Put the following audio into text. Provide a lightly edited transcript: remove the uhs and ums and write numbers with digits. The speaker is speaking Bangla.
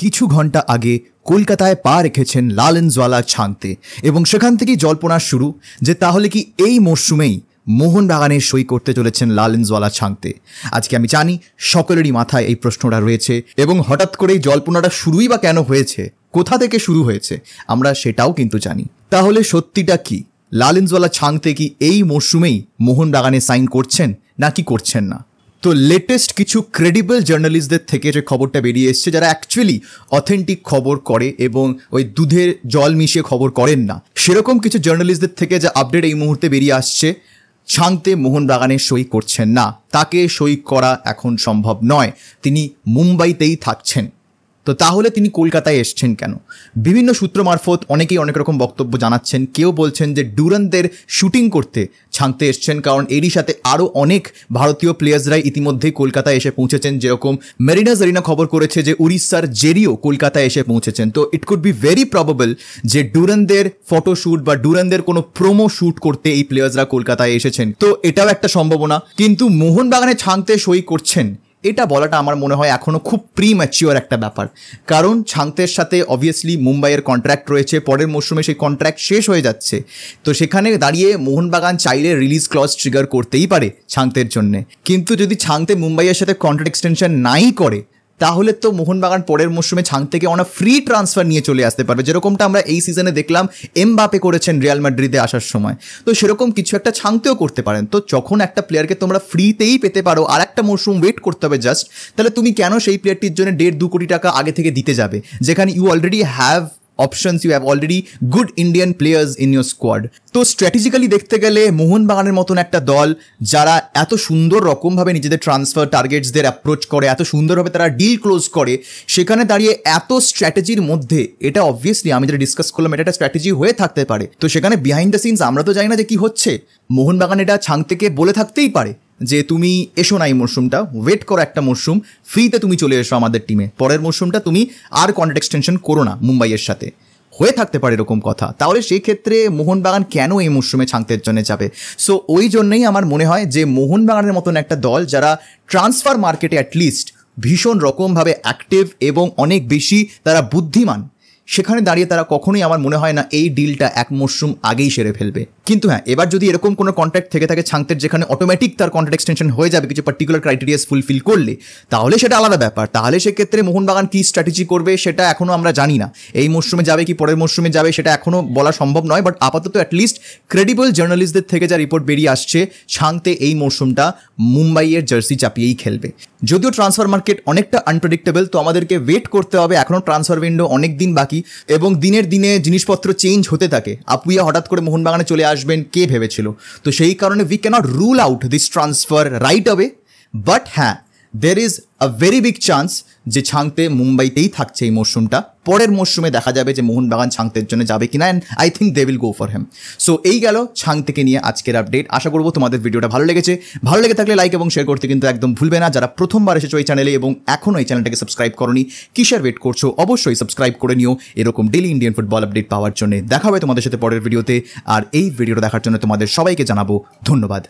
কিছু ঘন্টা আগে কলকাতায় পা রেখেছেন লালেনওয়ালা ছাংতে এবং সেখান থেকেই জল্পনা শুরু যে তাহলে কি এই মরশুমেই মোহনবাগানে সই করতে চলেছেন লালেনওয়ালা ছাংতে। আজকে আমি জানি সকলেরই মাথায় এই প্রশ্নটা রয়েছে এবং হঠাৎ করেই জল্পনাটা শুরুই বা কেন হয়েছে, কোথা থেকে শুরু হয়েছে আমরা সেটাও কিন্তু জানি। তাহলে সত্যিটা কি, লালেনওয়ালা ছাংতে কি এই মরশুমেই মোহনবাগানে সাইন করছেন নাকি করছেন না? তো লেটেস্ট কিছু ক্রেডিবল জার্নালিস্টদের থেকে যে খবরটা বেরিয়ে এসছে, যারা অ্যাকচুয়ালি অথেন্টিক খবর করে এবং ওই দুধের জল মিশিয়ে খবর করেন না, সেরকম কিছু জার্নালিস্টদের থেকে যা আপডেট এই মুহূর্তে বেরিয়ে আসছে, ছাংতে মোহনবাগানে সই করছেন না, তাকে সই করা এখন সম্ভব নয়, তিনি মুম্বাইতেই থাকছেন। তো তাহলে তিনি কলকাতায় এসছেন কেন? বিভিন্ন সূত্র মারফত অনেকেই অনেক রকম বক্তব্য জানাচ্ছেন। কেউ বলছেন যে ডুরান্তের শুটিং করতে ছাংতে এসছেন, কারণ এরই সাথে আরও অনেক ভারতীয় প্লেয়ার্সরাই ইতিমধ্যেই কলকাতায় এসে পৌঁছেছেন। যেরকম মেরিনাস এরিনা খবর করেছে যে উড়িষ্যার জেরিও কলকাতায় এসে পৌঁছেছেন। তো it could be very probable যে ডুরান্তের ফটোশ্যুট বা ডুরান্তের কোনো প্রোমো শ্যুট করতে এই প্লেয়ার্সরা কলকাতায় এসেছেন। তো এটাও একটা সম্ভাবনা। কিন্তু মোহনবাগানে ছাংতে সই করছেন এটা বলাটা আমার মনে হয় এখনও খুব প্রিম্যাচিওর একটা ব্যাপার, কারণ ছাংতের সাথে অবভিয়াসলি মুম্বাইয়ের কন্ট্রাক্ট রয়েছে, পরের মরশুমে সেই কন্ট্রাক্ট শেষ হয়ে যাচ্ছে। তো সেখানে দাঁড়িয়ে মোহনবাগান চাইলে রিলিজ ক্লজ ট্রিগার করতেই পারে ছাংতের জন্যে। কিন্তু যদি ছাংতে মুম্বাইয়ের সাথে কন্ট্রাক্ট এক্সটেনশন নাই করে, তাহলে তো মোহনবাগান পরের মরশুমে ছাং থেকে অনেক ফ্রি ট্রান্সফার নিয়ে চলে আসতে পারবে, যেরকমটা আমরা এই সিজনে দেখলাম এমবাপে করেছেন রিয়াল মাদ্রিদে আসার সময়। তো সেরকম কিছু একটা ছাংতেও করতে পারেন। তো যখন একটা প্লেয়ারকে তোমরা ফ্রিতেই পেতে পারো, আর একটা মরশুম ওয়েট করতে হবে জাস্ট, তাহলে তুমি কেন সেই প্লেয়ারটির জন্য 1.5-2 কোটি টাকা আগে থেকে দিতে যাবে, যেখানে you already have options, you have already good Indian players in your squad. তো স্ট্র্যাটেজিক্যালি দেখতে গেলে মোহনবাগানের মতন একটা দল যারা এত সুন্দর রকমভাবে নিজেদের ট্রান্সফার টার্গেটসদের অ্যাপ্রোচ করে, এত সুন্দরভাবে তারা ডিল ক্লোজ করে, সেখানে দাঁড়িয়ে এত স্ট্র্যাটেজির মধ্যে এটা অবভিয়াসলি আমি যেটা ডিসকাস করলাম এটা একটা স্ট্র্যাটেজি হয়ে থাকতে পারে। তো সেখানে বিহাইন্ড দ্য সিনস আমরা তো জানি না যে কি হচ্ছে। মোহনবাগান এটা ছাং থেকে বলে থাকতেই পারে যে তুমি এসো না এই মরশুমটা, ওয়েট করো একটা মরশুম, ফ্রিতে তুমি চলে এসো আমাদের টিমে, পরের মরশুমটা তুমি আর কন্ট্রাক্ট এক্সটেনশন করো না মুম্বাইয়ের সাথে, হয়ে থাকতে পারে এরকম কথা। তাহলে সেই ক্ষেত্রে মোহনবাগান কেন এই মরশুমে ছাংতের জন্য যাবে? সো ওই জন্যই আমার মনে হয় যে মোহনবাগানের মতন একটা দল যারা ট্রান্সফার মার্কেটে অ্যাটলিস্ট ভীষণ রকমভাবে অ্যাক্টিভ এবং অনেক বেশি তারা বুদ্ধিমান, সেখানে দাঁড়িয়ে তারা কখনোই আমার মনে হয় না এই ডিলটা এক মরশুম আগেই সেরে ফেলবে। কিন্তু হ্যাঁ, এবার যদি এরকম কোনো কন্ট্রাক্ট থেকে থাকে ছাংতের, যেখানে অটোমেটিক তার কন্ট্রাক্ট এক্সটেনশন হয়ে যাবে কিছু পার্টিকুলার ক্রাইটেরিয়াস ফুলফিল করলে, তাহলে সেটা আলাদা ব্যাপার। তাহলে সেক্ষেত্রে মোহনবাগান কী স্ট্র্যাটেজি করবে সেটা এখনও আমরা জানি না। এই মরশুমে যাবে কি পরের মরশুমে যাবে সেটা এখনও বলা সম্ভব নয়। বাট আপাতত অ্যাটলিস্ট ক্রেডিবল জার্নালিস্টদের থেকে যা রিপোর্ট বেরিয়ে আসছে, ছাংতে এই মরশুমটা মুম্বাইয়ের জার্সি চাপিয়েই খেলবে। যদিও ট্রান্সফার মার্কেট অনেকটা আনপ্রেডিক্টেবল, তো আমাদেরকে ওয়েট করতে হবে, এখনও ট্রান্সফার উইন্ডো অনেক দিন বাকি এবং দিনের দিনে জিনিসপত্র চেঞ্জ হতে থাকে। আপুইয়া হঠাৎ করে মোহনবাগানে চলে আসবেন কে ভেবেছিল? তো সেই কারণে we can't rule out this transfer right away. But হ্যাঁ, there is a very big chance যে ছাংতে মুম্বাইতেই থাকছে এই মরশুমটা। পরের মরশুমে দেখা যাবে যে মোহনবাগান ছাংতের জন্য যাবে কিনা, and I think they will go for him. So এই গেল ছাং থেকে নিয়ে আজকের আপডেট। আশা করবো তোমাদের ভিডিওটা ভালো লেগেছে। ভালো লেগে থাকলে লাইক এবং শেয়ার করতে কিন্তু একদম ভুলবে না। যারা প্রথমবার এসেছো এই চ্যানেলে এবং এখনও এই চ্যানেলটাকে সাবস্ক্রাইব করোনি, কিসের ওয়েট করছো? অবশ্যই সাবস্ক্রাইব করে নিও এরকম ডেলি ইন্ডিয়ান ফুটবল আপডেট পাওয়ার জন্য। দেখা হবে তোমাদের সাথে পরের ভিডিওতে। আর এই ভিডিওটা দেখার জন্য তোমাদের সবাইকে জানাবো ধন্যবাদ।